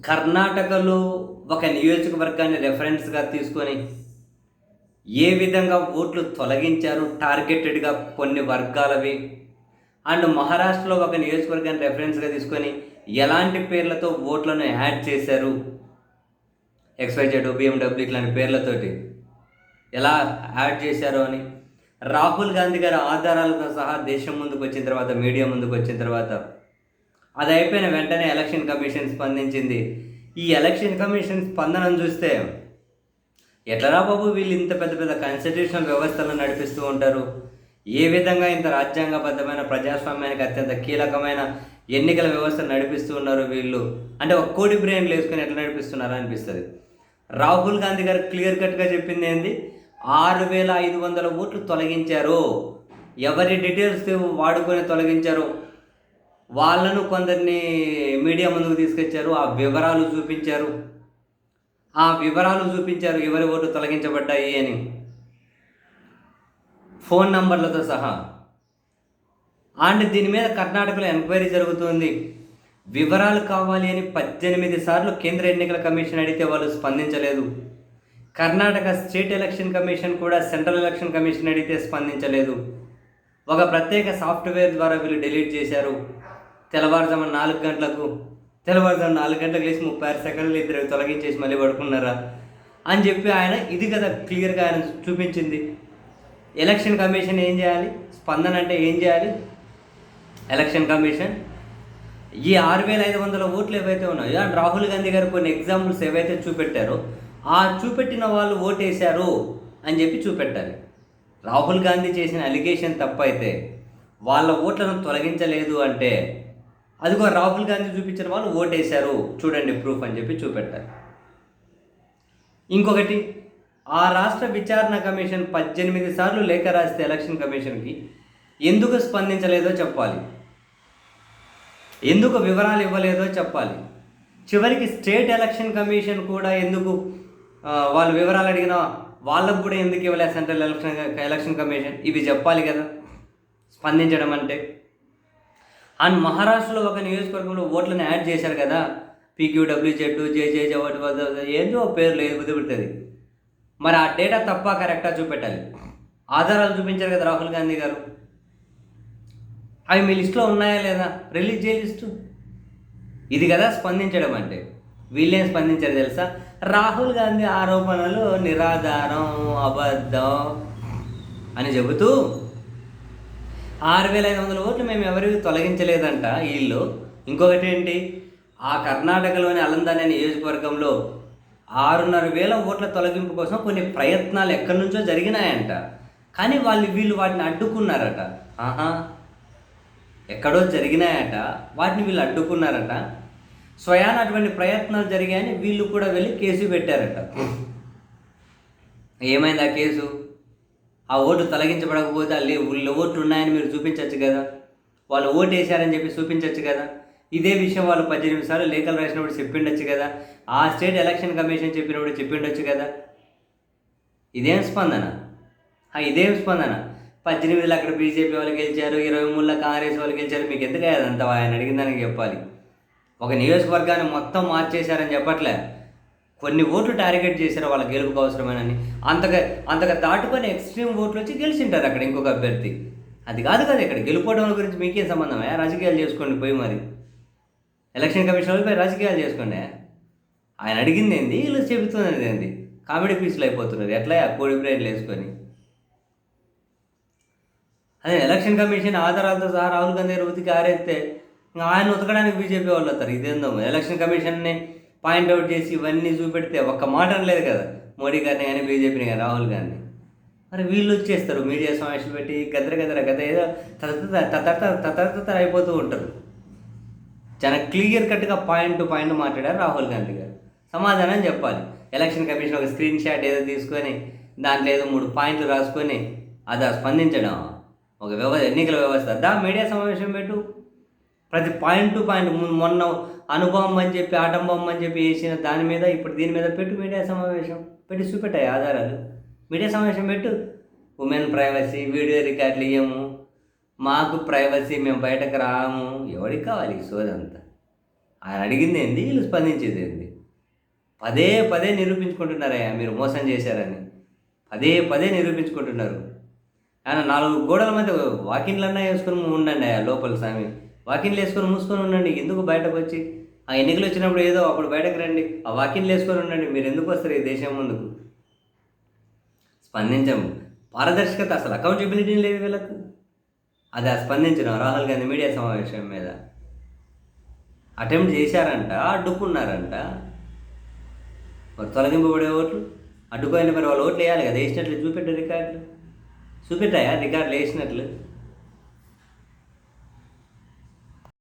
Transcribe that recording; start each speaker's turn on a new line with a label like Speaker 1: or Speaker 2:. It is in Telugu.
Speaker 1: కర్ణాటకలో ఒక నియోజకవర్గాన్ని రెఫరెన్స్‌గా తీసుకొని ఏ విధంగా ఓట్లు తొలగించారు టార్గెటెడ్‌గా కొన్ని వర్గాలవి. అండ్ మహారాష్ట్రలో ఒక నియోజకవర్గాన్ని రెఫరెన్స్‌గా తీసుకొని ఎలాంటి పేర్లతో ఓట్లను యాడ్ చేశారు. ఎక్స్‌వైజెడ్, బీఎండబ్ల్యూ ఇట్లాంటి పేర్లతోటి ఎలా యాడ్ చేశారో అని రాహుల్ గాంధీ గారి ఆధారాలతో సహా దేశం ముందుకొచ్చిన తర్వాత, మీడియా ముందుకొచ్చిన తర్వాత అది అయిపోయిన వెంటనే ఎలక్షన్ కమిషన్ స్పందించింది. ఈ ఎలక్షన్ కమిషన్ స్పందనను చూస్తే ఎట్లరా బాబు వీళ్ళు ఇంత పెద్ద పెద్ద కాన్స్టిట్యూషనల్ వ్యవస్థలను నడిపిస్తూ ఉంటారు, ఏ విధంగా ఇంత రాజ్యాంగబద్ధమైన ప్రజాస్వామ్యానికి అత్యంత కీలకమైన ఎన్నికల వ్యవస్థను నడిపిస్తూ ఉన్నారు వీళ్ళు అంటే ఒక కోడి బ్రెయిన్లు వేసుకొని ఎట్లా నడిపిస్తున్నారా అనిపిస్తుంది. రాహుల్ గాంధీ గారు క్లియర్ కట్గా చెప్పింది ఏంది, 6,500 ఓట్లు తొలగించారు. ఎవరి డీటెయిల్స్ వాడుకొని తొలగించారు వాళ్ళను కొందరిని మీడియా ముందుకు తీసుకొచ్చారు. ఆ వివరాలు చూపించారు. ఎవరి ఓటు తొలగించబడ్డాయి అని ఫోన్ నంబర్లతో సహా. అండ్ దీని మీద కర్ణాటకలో ఎంక్వైరీ జరుగుతుంది. వివరాలు కావాలి అని 18 సార్లు కేంద్ర ఎన్నికల కమిషన్ అడిగితే వాళ్ళు స్పందించలేదు. కర్ణాటక స్టేట్ ఎలక్షన్ కమిషన్ కూడా సెంట్రల్ ఎలక్షన్ కమిషన్ అడిగితే స్పందించలేదు. ఒక ప్రత్యేక సాఫ్ట్వేర్ ద్వారా వీళ్ళు డిలీట్ చేశారు. తెల్లవారుజామున 4 గంటలకు లేచి 36 సెకండ్లు ఇద్దరు తొలగించేసి మళ్ళీ పడుకున్నారా అని చెప్పి ఆయన ఇది కదా క్లియర్గా ఆయన చూపించింది. ఎలక్షన్ కమిషన్ ఏం చేయాలి, స్పందన అంటే ఏం చేయాలి? ఎలక్షన్ కమిషన్ ఈ 6,500 ఓట్లు ఏవైతే ఉన్నాయో అండ్ రాహుల్ గాంధీ గారు కొన్ని ఎగ్జాంపుల్స్ ఏవైతే చూపెట్టారో ఆ చూపెట్టిన వాళ్ళు ఓటేశారు అని చెప్పి చూపెట్టాలి. రాహుల్ గాంధీ చేసిన అలిగేషన్ తప్పైతే వాళ్ళ ఓట్లను తొలగించలేదు అంటే అదిగో రాహుల్ గాంధీ చూపించిన వాళ్ళు ఓటేశారు చూడండి ప్రూఫ్ అని చెప్పి చూపెట్టారు. ఇంకొకటి, ఆ రాష్ట్ర విచారణ కమిషన్ 18 సార్లు లేఖ రాస్తే ఎలక్షన్ కమిషన్కి ఎందుకు స్పందించలేదో చెప్పాలి, ఎందుకు వివరాలు ఇవ్వలేదో చెప్పాలి. చివరికి స్టేట్ ఎలక్షన్ కమిషన్ కూడా ఎందుకు వాళ్ళు వివరాలు అడిగినా వాళ్ళకు కూడా ఎందుకు ఇవ్వలేదు సెంట్రల్ ఎలక్షన్ కమిషన్, ఇవి చెప్పాలి కదా స్పందించడం అంటే. అండ్ మహారాష్ట్రలో ఒక నియోజకవర్గంలో ఓట్లను యాడ్ చేశారు కదా, పీక్యూడబ్ల్యూజెడ్, జేజేజే ఏందో పేర్లు ఏది బుద్ధిపెడుతుంది. మరి ఆ డేటా తప్ప కరెక్టా చూపెట్టాలి. ఆధారాలు చూపించారు కదా రాహుల్ గాంధీ గారు, అవి మీ లిస్టులో ఉన్నాయా లేదా, రిలీజ్ చేయ లిస్టు. ఇది కదా స్పందించడం అంటే. వీళ్ళేం స్పందించారు తెలుసా, రాహుల్ గాంధీ ఆరోపణలు నిరాధారం, అబద్ధం అని చెబుతూ 6,500 ఓట్లు మేము ఎవరికి తొలగించలేదంట వీళ్ళు. ఇంకొకటి ఏంటి, ఆ కర్ణాటకలోని అలందానే నియోజకవర్గంలో 6,500 ఓట్ల తొలగింపు కోసం కొన్ని ప్రయత్నాలు ఎక్కడి నుంచో జరిగినాయంట. కానీ వీళ్ళు వాటిని అడ్డుకున్నారట. ఎక్కడో జరిగినాయట, వాటిని వీళ్ళు అడ్డుకున్నారట. స్వయాన అటువంటి ప్రయత్నాలు జరిగాయని వీళ్ళు కూడా వెళ్ళి కేసు పెట్టారట. ఏమైంది ఆ కేసు? ఆ ఓటు తొలగించబడకపోతే వాళ్ళు ఓట్లు ఉన్నాయని మీరు చూపించవచ్చు కదా, వాళ్ళు ఓటు వేశారని చెప్పి చూపించవచ్చు కదా. ఇదే విషయం వాళ్ళు 18 సార్లు లేఖలు రాసినప్పుడు చెప్పిండొచ్చు కదా, ఆ స్టేట్ ఎలక్షన్ కమిషన్ చెప్పినప్పుడు చెప్పిండొచ్చు కదా. ఇదేం స్పందన? 18 అక్కడ బీజేపీ వాళ్ళు గెలిచారు, 23 కాంగ్రెస్ వాళ్ళు గెలిచారు, మీకు ఎందుకు అదంతా ఆయన అడిగిన దానికి చెప్పాలి. ఒక నియోజకవర్గాన్ని మొత్తం మార్చేశారని చెప్పట్లే, కొన్ని ఓట్లు టార్గెట్ చేశారు వాళ్ళ గెలుపుకు అవసరమేనని. అంతగా దాటుకొని ఎక్స్ట్రీమ్ ఓట్లు వచ్చి గెలిచింటారు అక్కడ ఇంకొక అభ్యర్థి. అది కాదు కదా ఇక్కడ గెలుపోవడం గురించి మీకేం సంబంధమే? రాజకీయాలు చేసుకోండి పోయి, మరి ఎలక్షన్ కమిషన్ వాళ్ళు పోయి రాజకీయాలు చేసుకోండి. ఆయన అడిగింది ఏంది, వీళ్ళు చెబుతున్నది ఏంది, కామెడీ పీసులు అయిపోతున్నారు ఎట్లా కోడి బ్రెయిన్లు వేసుకొని. అదే ఎలక్షన్ కమిషన్ ఆధారాలతో సహా రాహుల్ గాంధీ గారు ఉతికి ఆరేస్తే ఆయన ఉతకడానికి బీజేపీ వాళ్ళు వస్తారు. ఇదేందో ఎలక్షన్ కమిషన్ని పాయింట్అవుట్ చేసి ఇవన్నీ చూపెడితే ఒక్క మాట లేదు కదా మోడీ గారిని కానీ బీజేపీని కానీ రాహుల్ గాంధీ. మరి వీళ్ళు వచ్చేస్తారు మీడియా సమావేశాలు పెట్టి గద ఏదో తతర్ అయిపోతూ ఉంటారు. చాలా క్లియర్ కట్గా పాయింట్ టు పాయింట్ మాట్లాడారు రాహుల్ గాంధీ గారు. సమాధానం చెప్పాలి. ఎలక్షన్ కమిషన్ ఒక స్క్రీన్ షాట్ ఏదో తీసుకొని దాంట్లో ఏదో 3 పాయింట్లు రాసుకొని అదా స్పందించడం ఒక ఎన్నికల వ్యవస్థ. మీడియా సమావేశం పెట్టు, ప్రతి పాయింట్ టు పాయింట్. మొన్న అనుభవం అని చెప్పి ఆటంబం అని చెప్పి వేసిన దాని మీద ఇప్పుడు దీని మీద పెట్టు, మీడియా సమావేశం పెట్టి చూపెట్టాయి ఆధారాలు. మీడియా సమావేశం పెట్టు. ఉమెన్ ప్రైవసీ, వీడియో రికార్డులు ఇవ్వము, మాకు ప్రైవసీ, మేము బయటకు రాము, ఎవరికి కావాలి సోదంతా. ఆయన అడిగింది ఏంది, వీళ్ళు స్పందించేది ఏంది? పదే పదే నిరూపించుకుంటున్నారయ్యా మీరు మోసం చేశారని. పదే పదే నిరూపించుకుంటున్నారు. ఆయన 4 గోడల మధ్య వాకిన్లన్నా వేసుకొని ఉండండి అయ్యా లోపల స్వామి. వాకిన్లు వేసుకొని మూసుకొని ఉండండి. ఎందుకు బయటకొచ్చి ఆ ఎన్నికలు వచ్చినప్పుడు ఏదో అప్పుడు బయటకు రండి. ఆ వాకిన్లు వేసుకొని ఉండండి. మీరు ఎందుకు వస్తారు ఈ దేశం ముందుకు? స్పందించము. పారదర్శకత అసలు అకౌంటబిలిటీ లేదు వీళ్ళకు. అది స్పందించడం రాహుల్ గాంధీ మీడియా సమావేశం మీద అటెంప్ట్ చేశారంట, అడ్డుకున్నారంట. మరి తొలగింపబడే ఓట్లు అడ్డుకోయిన మరి వాళ్ళు ఓట్లు వేయాలి కదా, వేసినట్లు చూపెట్టు రికార్డులు. చూపెట్టాయా రికార్డులు వేసినట్లు?